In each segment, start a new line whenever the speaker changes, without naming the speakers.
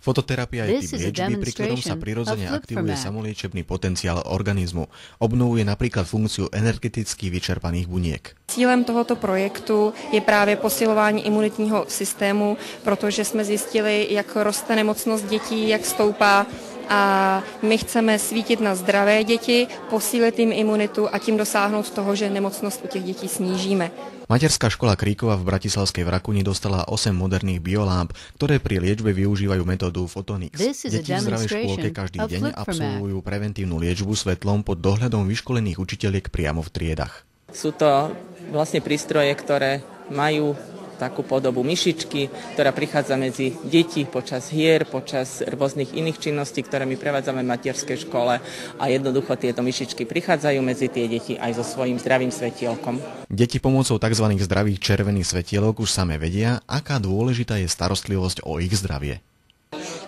Fototerapia je typ liečby, pri ktorom sa prirodzene aktivuje samoliečebný potenciál organizmu. Obnovuje napríklad funkciu energeticky vyčerpaných buniek.
Cílem tohoto projektu je právě posilování imunitního systému, protože jsme zjistili, jak roste nemocnost dětí, jak stoupá. A my chceme svítit na zdravé děti, posílit jim imunitu a tím dosáhnout toho, že nemocnost u těch dětí snížíme.
Materská škola Kríkova v bratislavskej Vrakuni dostala 8 moderných biolámp, ktoré pri liečbe využívajú metódu Fotonix. Deti v zdravej škôlke každý deň absolvujú preventívnu liečbu svetlom pod dohľadom vyškolených učiteľiek priamo v triedach.
Sú to vlastne prístroje, ktoré majú takú podobu myšičky, ktorá prichádza medzi deti počas hier, počas rôznych iných činností, ktoré my prevádzame v materskej škole a jednoducho tieto myšičky prichádzajú medzi tie deti aj so svojím zdravým svetielkom.
Deti pomocou tzv. Zdravých červených svetielok už same vedia, aká dôležitá je starostlivosť o ich zdravie.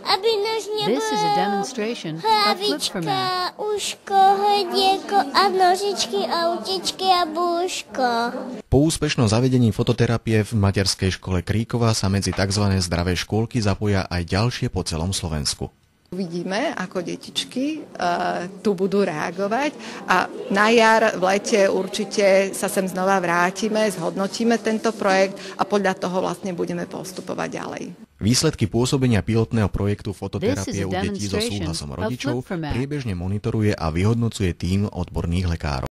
Aby nož nebolo hlavička, uško, hrdieko a nožičky a utičky a búško.
Po úspešnom zavedení fototerapie v materskej škole Kríkova sa medzi tzv. Zdravé škôlky zapoja aj ďalšie po celom Slovensku.
Uvidíme, ako detičky tu budú reagovať a na jar, v lete určite sa sem znova vrátime, zhodnotíme tento projekt a podľa toho vlastne budeme postupovať ďalej.
Výsledky pôsobenia pilotného projektu fototerapie u detí so súhlasom rodičov priebežne monitoruje a vyhodnocuje tím odborných lekárov.